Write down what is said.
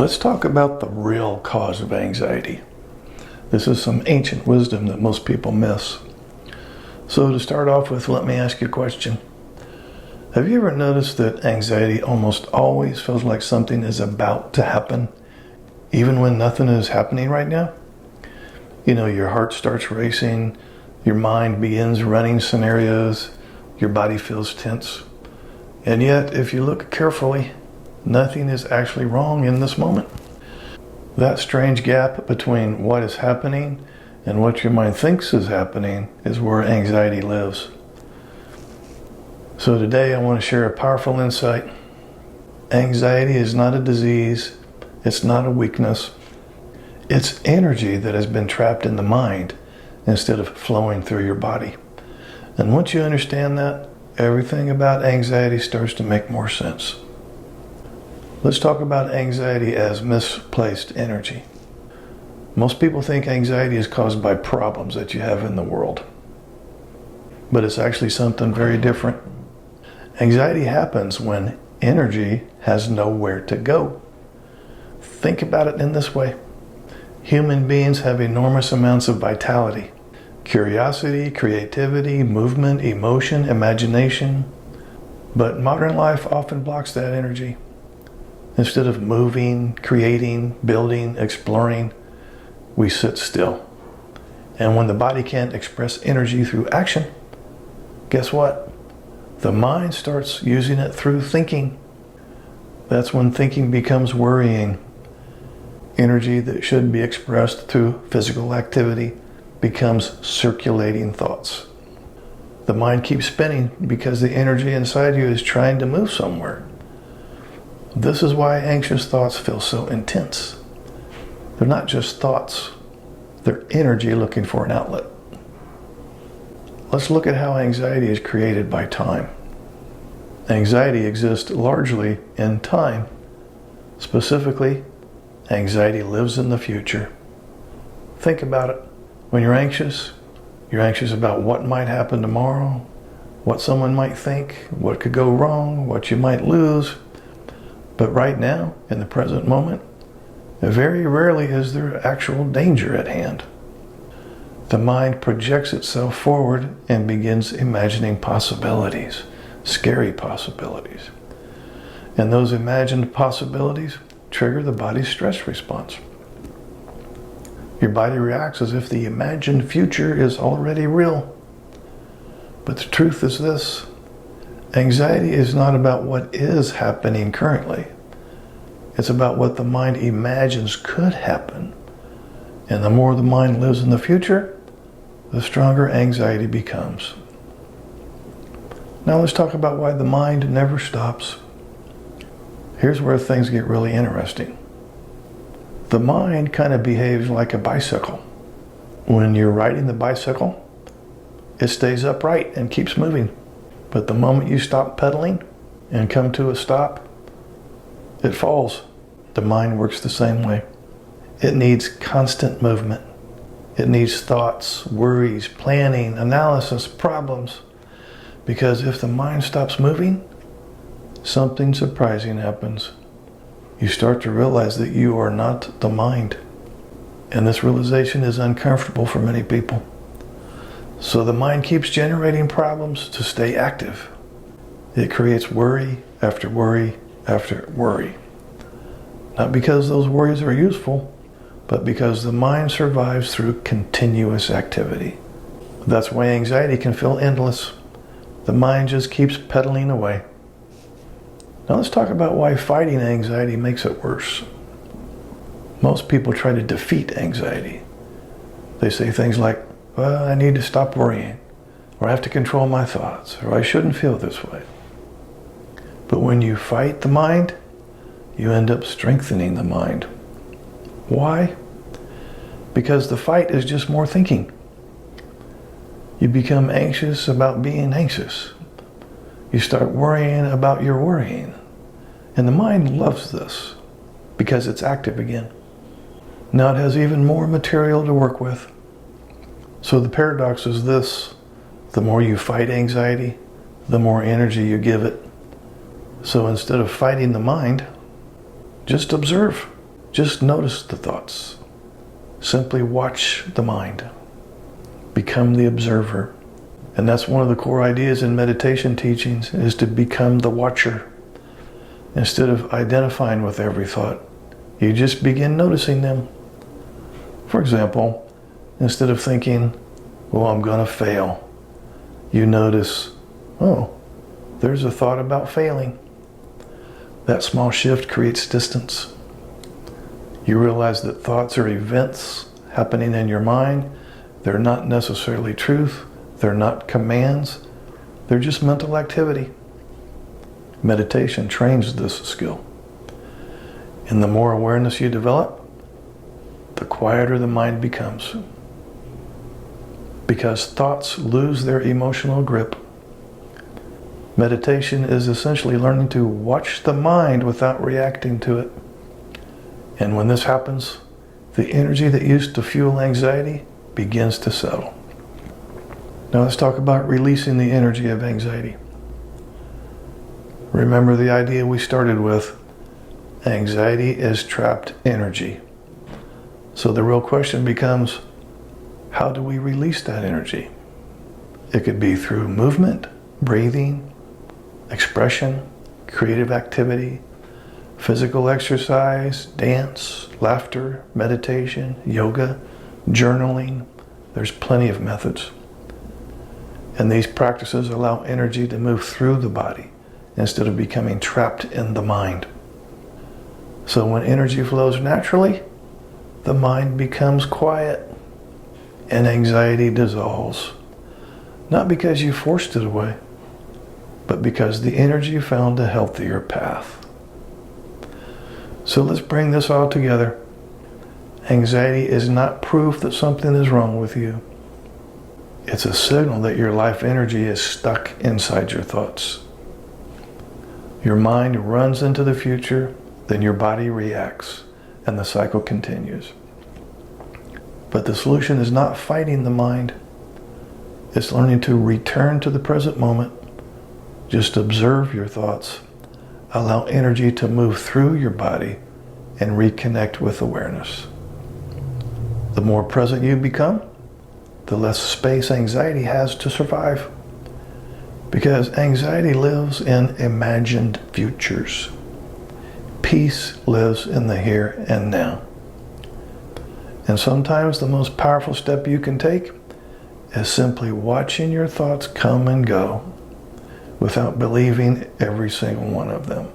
Let's talk about the real cause of anxiety. This is some ancient wisdom that most people miss. So to start off with, let me ask you a question. Have you ever noticed that anxiety almost always feels like something is about to happen, even when nothing is happening right now? You know, your heart starts racing, your mind begins running scenarios, your body feels tense. And yet, if you look carefully, nothing is actually wrong in this moment. That strange gap between what is happening and what your mind thinks is happening is where anxiety lives. So today I want to share a powerful insight. Anxiety is not a disease. It's not a weakness. It's energy that has been trapped in the mind instead of flowing through your body. And once you understand that, everything about anxiety starts to make more sense. Let's talk about anxiety as misplaced energy. Most people think anxiety is caused by problems that you have in the world. But it's actually something very different. Anxiety happens when energy has nowhere to go. Think about it in this way. Human beings have enormous amounts of vitality, curiosity, creativity, movement, emotion, imagination. But modern life often blocks that energy. Instead of moving, creating, building, exploring, we sit still. And when the body can't express energy through action, guess what? The mind starts using it through thinking. That's when thinking becomes worrying. Energy that should be expressed through physical activity becomes circulating thoughts. The mind keeps spinning because the energy inside you is trying to move somewhere. This is why anxious thoughts feel so intense. They're not just thoughts, they're energy looking for an outlet. Let's look at how anxiety is created by time. Anxiety exists largely in time. Specifically, anxiety lives in the future. Think about it. When you're anxious about what might happen tomorrow, what someone might think, what could go wrong, what you might lose. But right now, in the present moment, very rarely is there actual danger at hand. The mind projects itself forward and begins imagining possibilities, scary possibilities. And those imagined possibilities trigger the body's stress response. Your body reacts as if the imagined future is already real. But the truth is this: anxiety is not about what is happening currently. It's about what the mind imagines could happen. And the more the mind lives in the future, the stronger anxiety becomes. Now let's talk about why the mind never stops. Here's where things get really interesting. The mind kind of behaves like a bicycle. When you're riding the bicycle, it stays upright and keeps moving. But the moment you stop pedaling and come to a stop, it falls. The mind works the same way. It needs constant movement. It needs thoughts, worries, planning, analysis, problems. Because if the mind stops moving, something surprising happens. You start to realize that you are not the mind. And this realization is uncomfortable for many people. So the mind keeps generating problems to stay active. It creates worry after worry after worry. Not because those worries are useful, but because the mind survives through continuous activity. That's why anxiety can feel endless. The mind just keeps pedaling away. Now let's talk about why fighting anxiety makes it worse. Most people try to defeat anxiety. They say things like, well, I need to stop worrying, or I have to control my thoughts, or I shouldn't feel this way. But when you fight the mind, you end up strengthening the mind. Why? Because the fight is just more thinking. You become anxious about being anxious. You start worrying about your worrying. And the mind loves this because it's active again. Now it has even more material to work with. So the paradox is this: the more you fight anxiety, the more energy you give it. So instead of fighting the mind, just observe. Just notice the thoughts. Simply watch the mind. Become the observer. And that's one of the core ideas in meditation teachings, is to become the watcher. Instead of identifying with every thought, you just begin noticing them. For example, instead of thinking, well, I'm going to fail, you notice, oh, there's a thought about failing. That small shift creates distance. You realize that thoughts are events happening in your mind. They're not necessarily truth. They're not commands. They're just mental activity. Meditation trains this skill. And the more awareness you develop, the quieter the mind becomes. Because thoughts lose their emotional grip. Meditation is essentially learning to watch the mind without reacting to it. And when this happens, the energy that used to fuel anxiety begins to settle. Now let's talk about releasing the energy of anxiety. Remember the idea we started with. Anxiety is trapped energy. So the real question becomes, how do we release that energy? It could be through movement, breathing, expression, creative activity, physical exercise, dance, laughter, meditation, yoga, journaling. There's plenty of methods. And these practices allow energy to move through the body instead of becoming trapped in the mind. So when energy flows naturally, the mind becomes quiet and anxiety dissolves. Not because you forced it away, but because the energy found a healthier path. So let's bring this all together. Anxiety is not proof that something is wrong with you. It's a signal that your life energy is stuck inside your thoughts. Your mind runs into the future, then your body reacts, and the cycle continues. But the solution is not fighting the mind. It's learning to return to the present moment. Just observe your thoughts. Allow energy to move through your body and reconnect with awareness. The more present you become, the less space anxiety has to survive. Because anxiety lives in imagined futures. Peace lives in the here and now. And sometimes the most powerful step you can take is simply watching your thoughts come and go without believing every single one of them.